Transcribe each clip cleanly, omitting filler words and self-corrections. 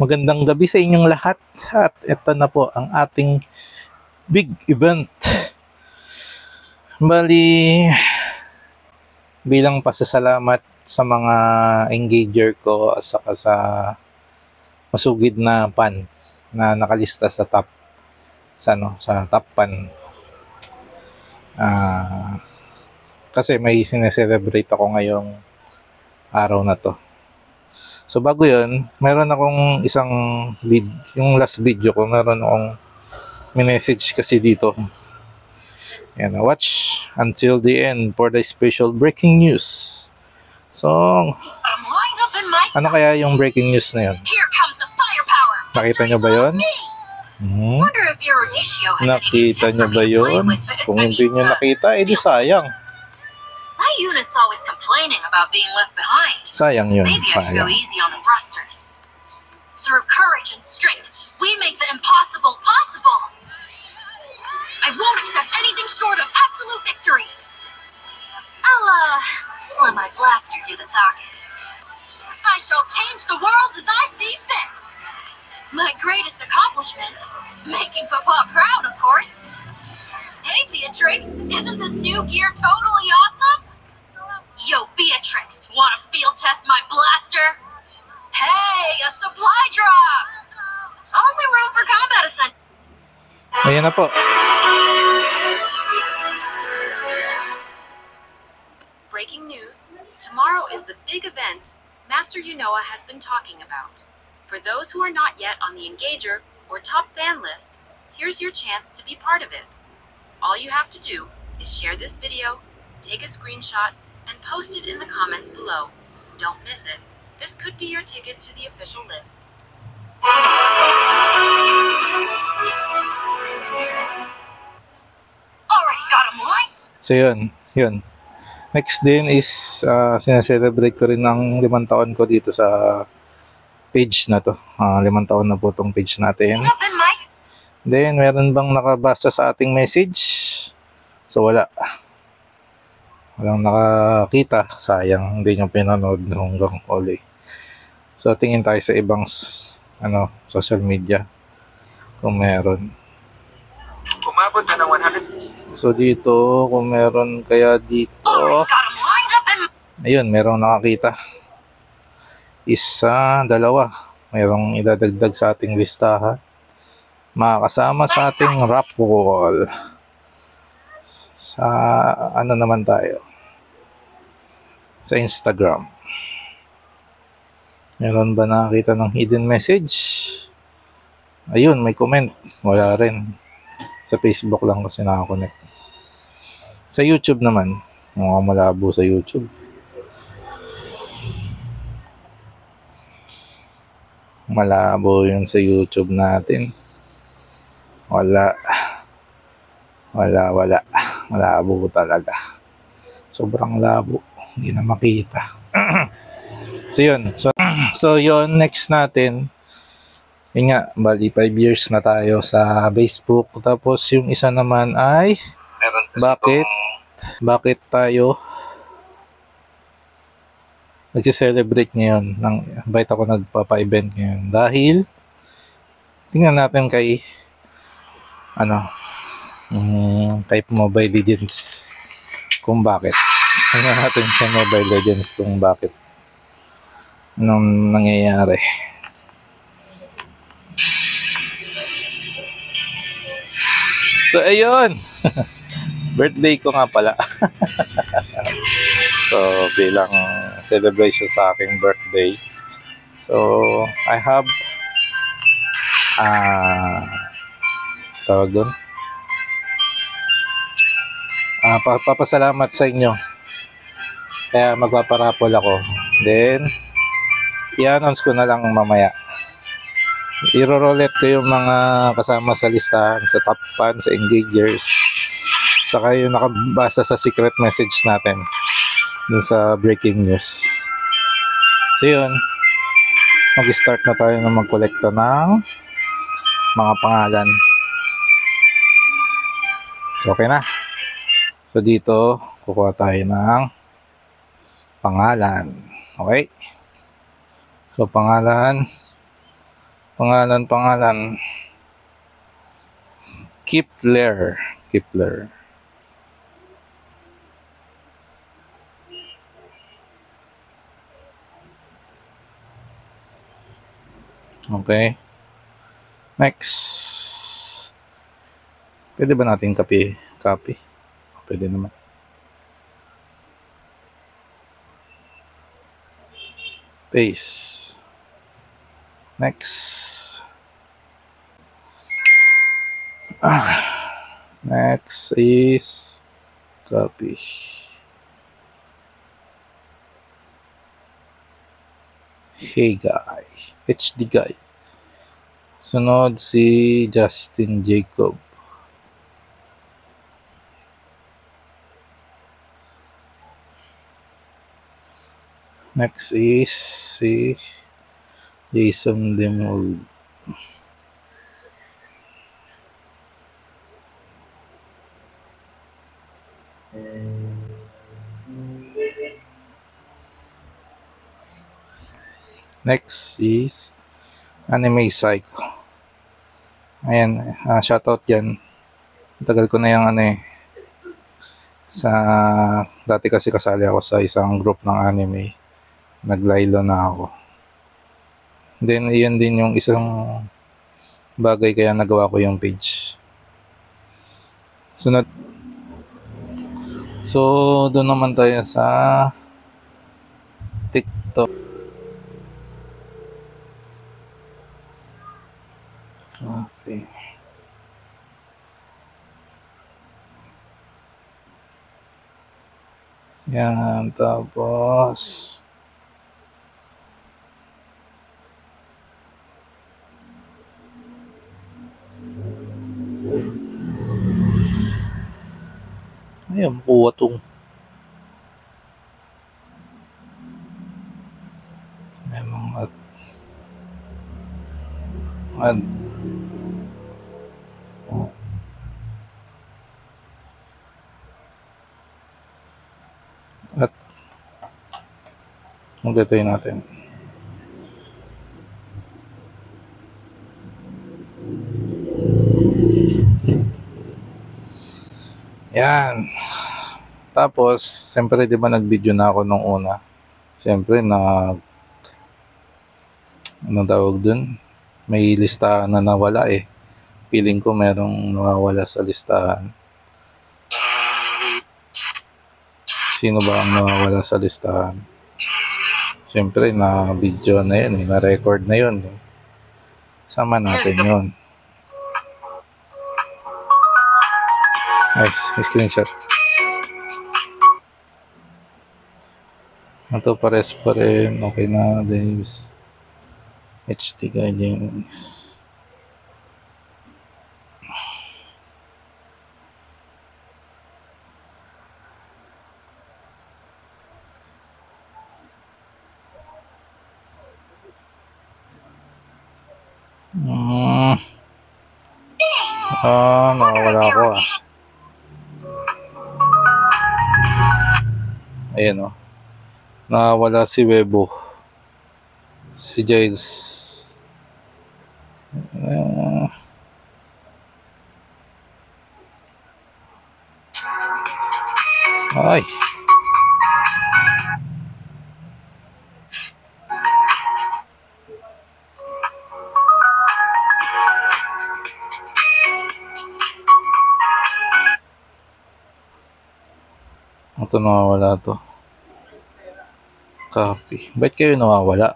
Magandang gabi sa inyong lahat at ito na po ang ating big event. Bali, bilang pasasalamat sa mga engager ko at saka sa masugid na pan na nakalista sa top pan. Kasi may sineselebrate ako ngayong araw na to. So bago yun, meron akong isang yung last video ko, meron akong message kasi dito. Yan, watch until the end for the special breaking news. So, ano kaya yung breaking news na yun? Nakita nyo ba yun? Nakita nyo ba yun? Kung hindi nyo nakita, edi sayang. My unit's always complaining about being left behind. Sayang yun, Maybe I should go sayang. easy on the thrusters. Through courage and strength, we make the impossible possible. I won't accept anything short of absolute victory. I'll, let my blaster do the talking. I shall change the world as I see fit. My greatest accomplishment, making Papa proud, of course. Hey, Beatrix, isn't this new gear totally awesome? Yo, Beatrix, wanna field test my blaster? Hey, a supply drop! Only room for combat essentials. Ayan na po. Breaking news. Tomorrow is the big event Master Yunoa has been talking about. For those who are not yet on the Engager or top fan list, here's your chance to be part of it. All you have to do is share this video, take a screenshot, and post it in the comments below. Don't miss it. This could be your ticket to the official list. Already got him right. So yun. Next din is sineselebrate ko rin ng 5 taon ko dito sa page na to. 5 taon na po tong page natin. Up in my Then, meron bang nakabasa sa ating message? So wala. Walang nakakita. Sayang, hindi nyo pinanood hanggang huli. So tingin tayo sa ibang social media kung meron. Umabot na ng 100. So dito, kung meron kaya dito, already got him lined up in ayun, merong nakakita. Isa, dalawa. Merong idadagdag sa ating listahan. Makakasama sa ating rap wall. Sa ano naman tayo? Sa Instagram. Meron ba nakakita ng hidden message? Ayun, may comment. Wala rin. Sa Facebook lang kasi nakakonect. Sa YouTube naman. Mukhang malabo sa YouTube. Malabo yun sa YouTube natin. Wala. Malabo talaga. Sobrang labo. Hindi na makita. So yun. So yun, next natin. Yun nga, bali 5 years na tayo sa Facebook. Tapos yung isa naman ay bakit tayo nagsi-celebrate ngayon? Invite ako nagpapa-event ngayon. Dahil tingnan natin kay kay Mobile Legends kung bakit. Tingnan natin sa Mobile Legends kung bakit. Anong nangyayari. So ayun. Birthday ko nga pala. So bilang celebration sa aking birthday. So I have tawag doon. Papasalamat sa inyo. Kaya magpaparapol ako. Then i-announce ko na lang mamaya. I-roulette ko yung mga kasama sa listahan, sa top fan, sa engagers. Saka yung nakabasa sa secret message natin dun sa breaking news. So yun, mag-start na tayo na mag-collecta ng mga pangalan. So okay na. So dito, kukuha tayo ng pangalan. Okay? So pangalan, Pangalan. Kipler. Okay. Next. Pwede ba natin copy? Pwede naman. Paste. Next. Next is copy. Hey guy. HD guy. Sunod si Justin Jacob. Next is si Jason Demol. Next is Anime Psycho. Ayan, shoutout yan. Tagal ko na yung dati kasi kasali ako sa isang group ng anime. Naglaylo na ako. Then, iyan din yung isang bagay kaya nagawa ko yung page. Sunod. So, doon naman tayo sa TikTok. Okay. Yan, tapos ayun, makuha tong mga at magdatoy natin. Yan. Tapos, siyempre, di ba nag-video na ako nung una? Siyempre, anong tawag dun? May listahan na nawala eh. Feeling ko merong nawawala sa listahan. Sino ba ang nawawala sa listahan? Siyempre, na-video na yun eh. Na-record na yun eh. Sama natin yun. Nice, screenshot. Ito pares pa rin. Okay na, Davis. HT Guidance. Nawawala ako ah. Ayan o. Nawawala si Webo. Si Giles. Ay. Ito nawawala to. Copy. Ba't kayo nawawala?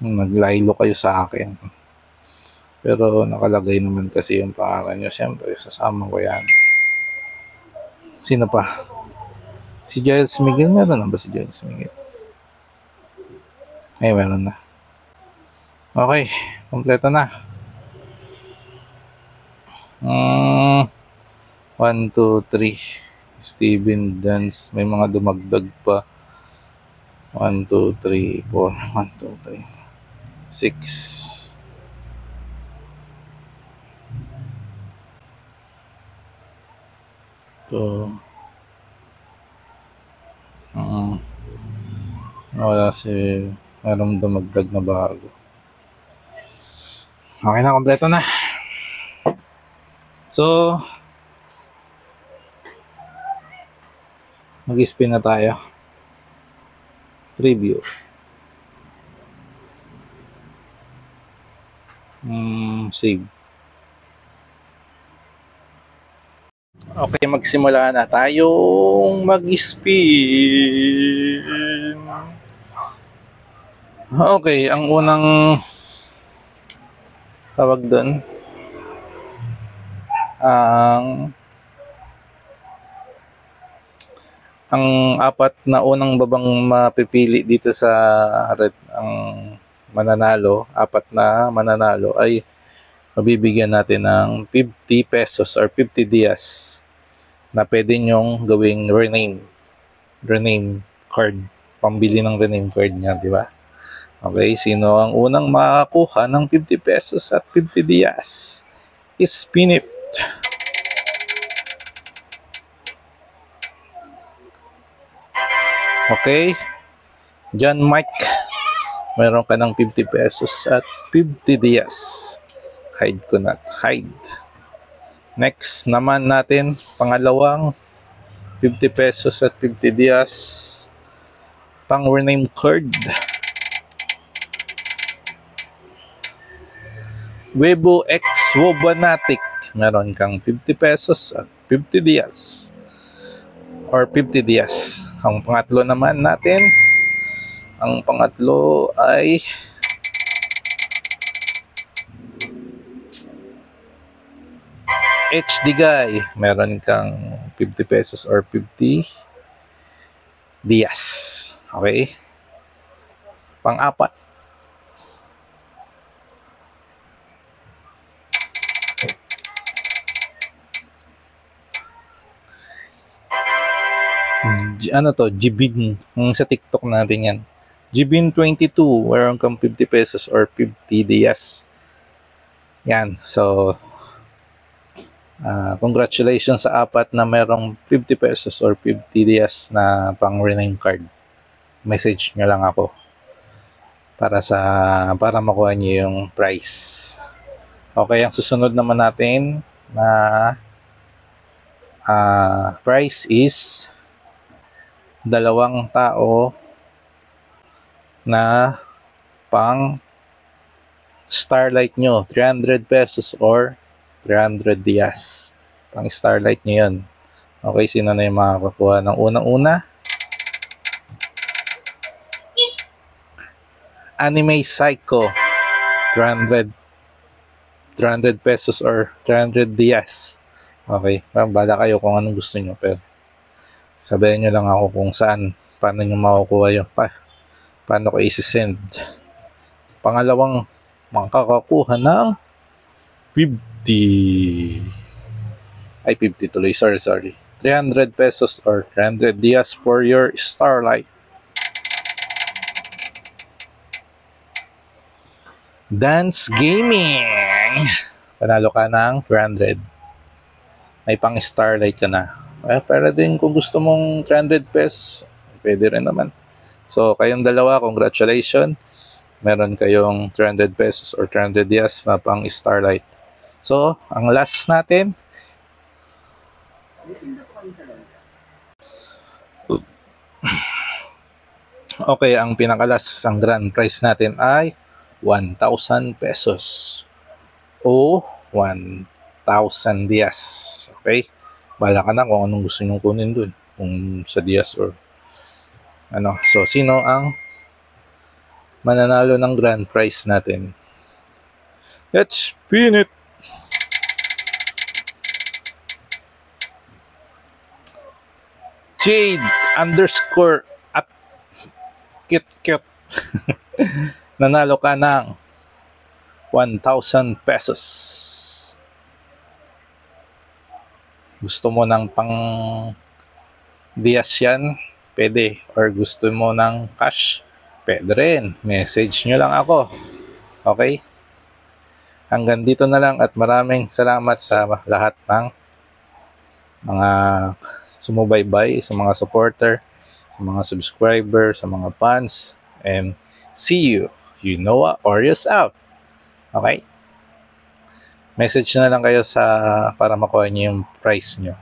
Naglaylo kayo sa akin. Pero nakalagay naman kasi yung pangalan nyo. Siyempre, sasama ko yan. Sino pa? Si Giles Miguel. Meron na ba si Giles Miguel? Ay, meron na. Okay. Kompleto na. 1, 2, 3. Steven Dance. May mga dumagdag pa. 1, 2, 3, 4. 1, 2, 3. 6. Ito. Wala si... Merong dumagdag na bago. Okay na, kompleto na. So, mag-spin na tayo. Preview. Save. Okay, magsimula na tayong mag-spin. Okay, ang unang tawag doon, ang apat na unang babang mapipili dito sa red, ang mananalo, apat na mananalo ay mabibigyan natin ng 50 pesos or 50 dias na pwede nyong gawing rename card, pambili ng rename card niya, di ba? Okay, sino ang unang makakakuha ng 50 pesos at 50 dias? Spin it. Okay, John Mike, meron ka ng 50 pesos at 50 dias. Hide ko na, hide. Next naman natin, pangalawang 50 pesos at 50 dias pang rename card. Weibo X Wobanatic, meron kang 50 pesos at 50 dias or 50 dias. Ang pangatlo naman natin, ang pangatlo ay HD Guy, meron kang 50 pesos or 50 dias. Okay? Pang-apat, ano to, Jibin, sa TikTok natin yan. Jibin 22, meron kang 50 pesos or 50 dias. Yan, so congratulations sa apat na merong 50 pesos or 50 dias na pang rename card. Message nyo lang ako para makuha nyo yung prize. Okay, ang susunod naman natin na prize is dalawang tao na pang Starlight nyo, 300 pesos or 300 dias. Pang Starlight nyo yun. Okay, sino na yung makakakuha ng unang-una? Anime Psycho, 300 pesos or 300 dias. Okay, bala kayo kung anong gusto nyo, pero sabihin nyo lang ako kung saan, paano nyo makukuha yun, paano ko isi-send. Pangalawang makakakuha ng 50 tuloy, sorry 300 pesos or 300 dias for your Starlight. Dance Gaming, panalo ka ng 300, may pang Starlight ka na. Pero din kung gusto mong 300 pesos, pwede rin naman. So kayong dalawa, congratulations, meron kayong 300 pesos or 300 dias na pang Starlight. So, ang last natin, okay, ang pinakalas, ang grand prize natin ay 1,000 pesos o 1,000 dias. Okay, bala ka na kung anong gusto nyo kunin dun, kung sa dias or ano. So, sino ang mananalo ng grand prize natin? Let's spin it. Jade _ at cute. Nanalo ka ng 1,000 pesos. Gusto mo ng pang dias yan, pwede. Or gusto mo ng cash, pwede rin. Message nyo lang ako. Okay? Hanggang dito na lang at maraming salamat sa lahat ng mga sumubaybay, sa mga supporter, sa mga subscriber, sa mga fans, and see you. You know what? Oreos out. Okay? Message na lang kayo sa para makuha niyo yung price niyo.